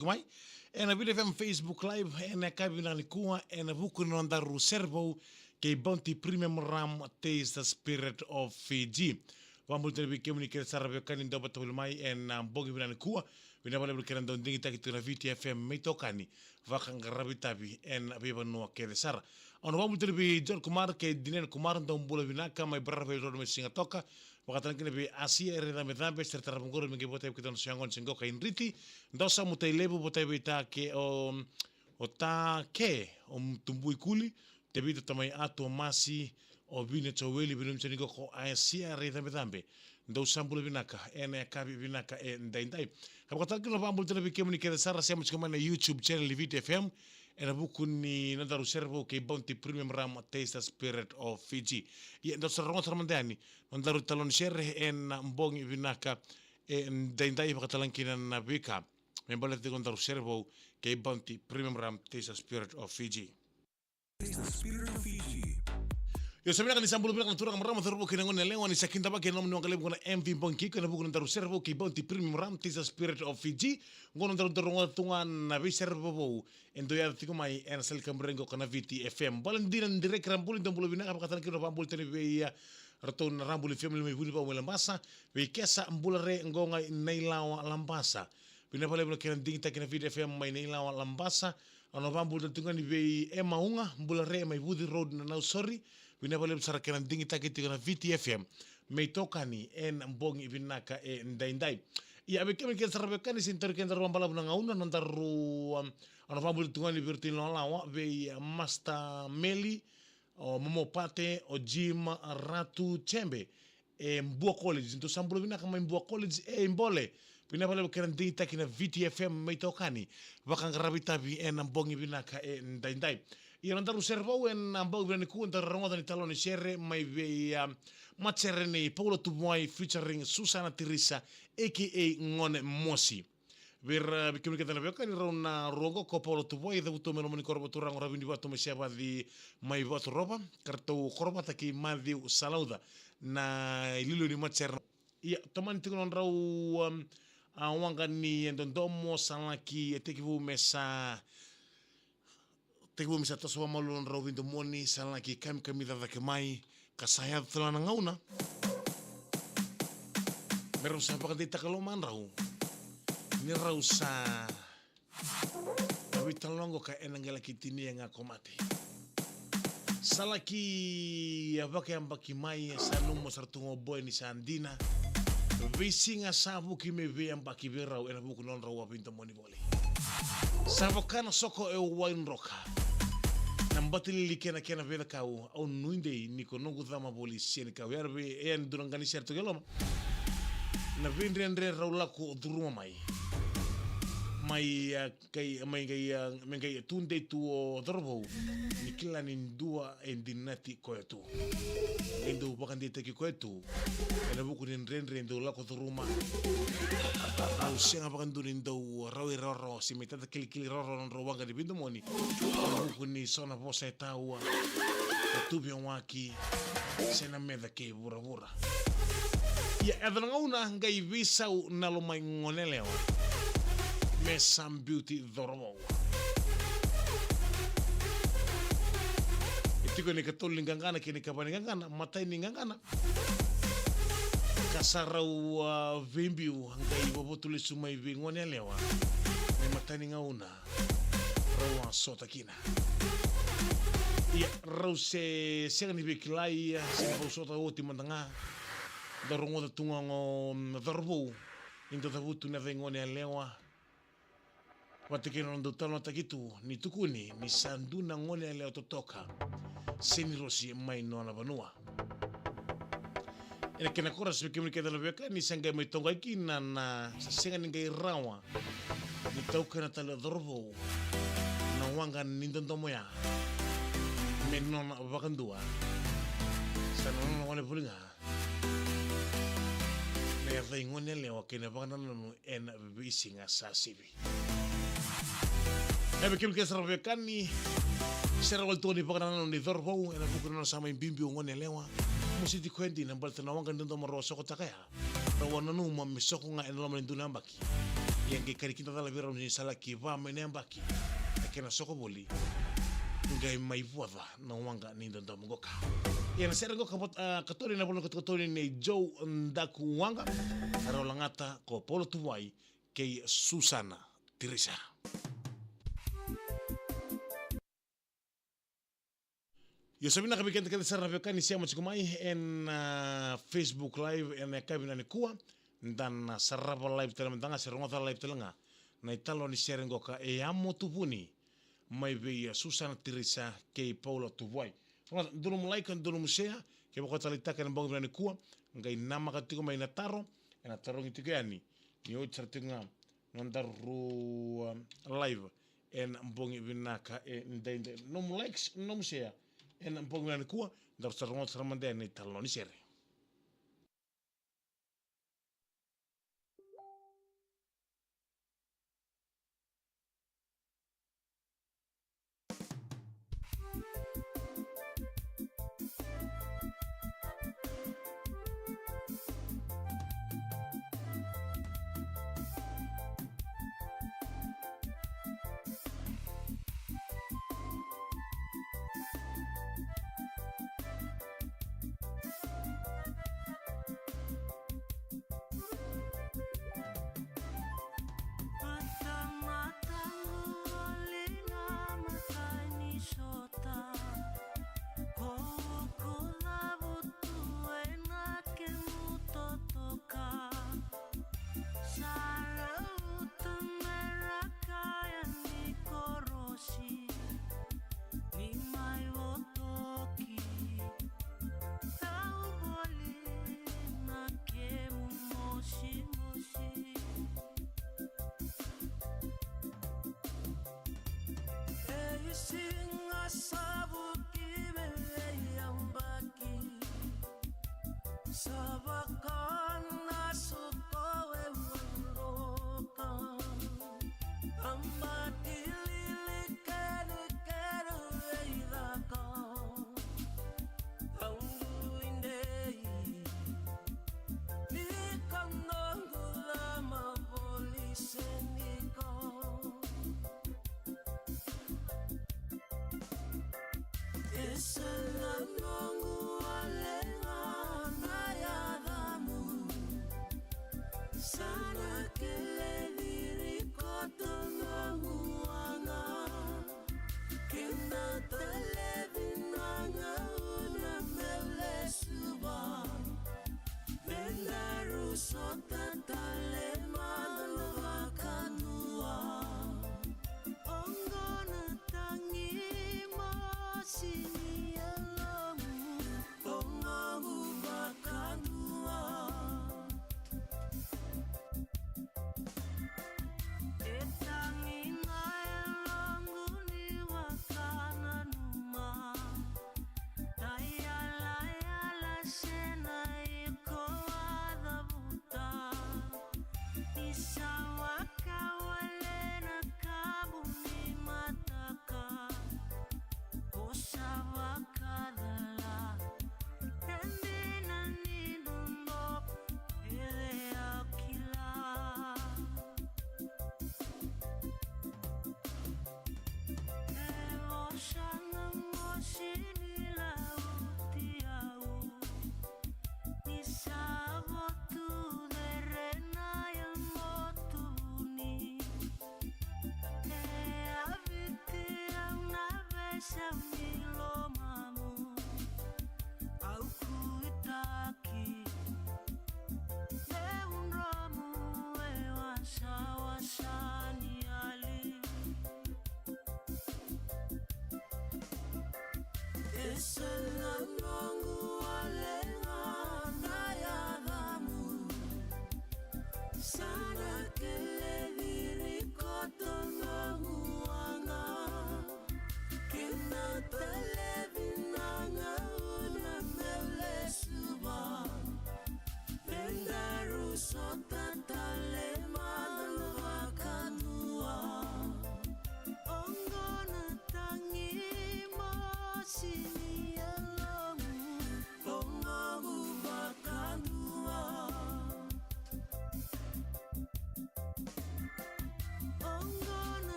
Kumai, ena vile vya Facebook Live, ena kabina likuwa, ena vuku nondaru servo, ke bounty premium ram taste the spirit of Fiji. Wambul tele bike muni kere sarabe kani ndo bata hulmai en bogi vina likuwa, vina wale bulu kere ndo ndingi taki tuna VTFM meitokani, vaka ngarabi tabi en abiba nuwa kere sara. Ono wambul tele bi John Kumar ke dinen Kumar ndo mbula vinaka, mai brarve rodo me singa toka, wakatan kine bi Asia ereda medambe, sertara mungoro mingi bote kita nusiangon singoka inriti, ndosa mutai lebu bote bita ke o ta ke o tumbui kuli te bita tamai ato masi o vine taweli binum chanigo ko Asia ereda medambe, ndo sambula vinaka ene kabi vinaka e ndai kapatan kine bambul tele bi kemuni kede sara sema chikamana YouTube channel VTFM ena buku ni nadaru servo ke bounty premium ram taste the spirit of Fiji. Ye ndo sarongo tramandani nadaru talon share en mbongi vinaka e ndai pakatalan kina na bika. Membala te nadaru servo ke bounty premium ram taste the spirit of Fiji. Taste the spirit of Fiji. Yo sabia kan isambulu bila kan turang marama terbo kina ngone lewa ni sakinda ba kina mnu ngale ngona MV bonki kana buku ndaru servo ke bounty premium ram taste the spirit of Fiji ngono ndaru ngona tungan na bi servo bo endo ya tiko mai en sel kamrengo kana VTFM balan dinan direk rambul ndambulu bina apa katan kino rambul tene be ya raton rambul FM le buli ba wala masa be kesa mbulare ngonga nailawa lambasa bina pale bula kina dingita kina VTFM mai nailawa lambasa ano rambul tungan be e maunga mbulare mai budi road na sorry bina pale sara kina dingita kina VTFM meitokani en mbongi vinaka e ndai ia be kemi kesa rabekani sinter kenda rambala buna ngauna nandaru ano rambul tungan virtin lawa be Master Meli o Momo Pate o Jim Ratu Chembe e Mbua College nto sambulo vinaka mai Mbua College e mbole bina pale kena dingita kina VTFM meitokani bakang rabitabi en mbongi vinaka e ndai ia nandaru servo en mbongi vinani ku ntar rongoda ni taloni shere mai be macherene Paulo Tumuai featuring Susana Tirisa aka Ngone Mosi ver bikin kita na kan rauna rogo ko Paulo Tumuai da buto meno korba turang ora bindi bato mesiaba di mai bato roba kartu korba taki madi salauda na lilo ni macher ia teman tingon rau awanga ni ndondomo salaki tekivu mesa taso malon rau vindo moni salaki kam kamida da kemai kasaya telana ngauna meru sa pakadita kaloman rau ni rau sa tapi talongo ka enangela kitini yang akomate salaki abake ambaki mai sanumo sartungo boy ni sandina visinga sabu kime ve ambaki verau ena buku non rau pinto moni bole savokana soko e wine roka nambatili likena kena veda kau au nuinde niko nongu thama boli sieni kau yarbe en durangani serto geloma na vindre raula ko duruma mai kai tunde tu o dorbo nikila nindua endinati koetu endo bakandi teki koetu ena buku nindre ndo la ko duruma au senga bakandu ndo rawi roro si metata kili roro ndo wanga di bindu moni buku ni sona vosa taua tubi waki sena meda ke bura ya edana una ngai visa na lo mai ngoneleo me some beauty dormo itiko ni katol ngangana kini kabani ngangana matai ni ngangana kasarau vimbiu ngai bobotule sumai vingonelewa me matai ni ngauna rawa sota kina ya rau se ni bikilai se sota oti mandanga darongo da tungango darbo indo da butu na vengone lewa watikino ndo tano takitu ni tukuni ni sanduna ngone leo totoka seni rosi mai nona vanua ina kena kora sebekimni kada lebeka ni sanga mai tonga kina na senga ningai rawa ni tauka na tala darbo na wanga nindondo moya menona vakandua sanona ngone pulinga ya vai ngone lewa kena vana no en bisinga sasibi ebe kim ke sarve kani sera waltoni pagana ni dorbo ena bukuna sama imbimbi ngone lewa musiti kwendi na balta na wanga ndo maro soko takaya rawana no mam misoko nga en lamre nduna mbaki yang kikari kita tala vira msala kiva menembaki akena soko boli ngai mai vuada na wanga ni ndo ngoka yang sera ngoka bot katori na bolo katori ni Joe Ndaku wanga arolangata ko polo tuwai ke Susana Teresa. Yo sabina kami kente kente sarra vekani siamo chikumai en Facebook live en kabina ni kuwa dan sarra live telam tanga serongota live telanga na italo ni share ngoka e amo tupuni mai ve Susana Teresa ke Paulo tuwai. Dulu mulai kan dulu musea ke boko talita kan bong ni kuwa ngai nama katiko mai nataro en ataro ngitiko yani ni o chartinga nandaru live en bongi vinaka en no likes no musea en ponglan kuwa dar sarong sarmande ni taloni sere.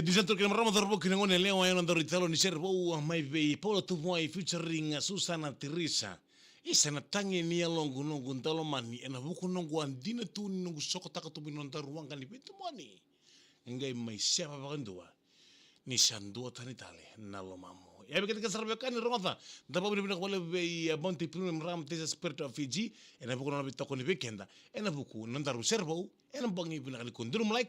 di santo kina marama terbo kina ngone leo ayo nandaro italo ni serbo mai bei polo tu moi featuring Susana Teresa. Isa na tangi ni longu nongu ntalo mani ena buku nongu andina tu nongu soko taka tu binonta ruang kan ipitu mani. Engai mai siapa bakandua. Ni sandua tani tale nalo mamu. Ya begitu kesarbekan ni rongata. Dapat bina kepala bei bounty premium ram tesa spirit of Fiji. Ena buku nabi toko ni weekenda. Ena buku nandaru serbo. Ena bangi bina kali kundur mulai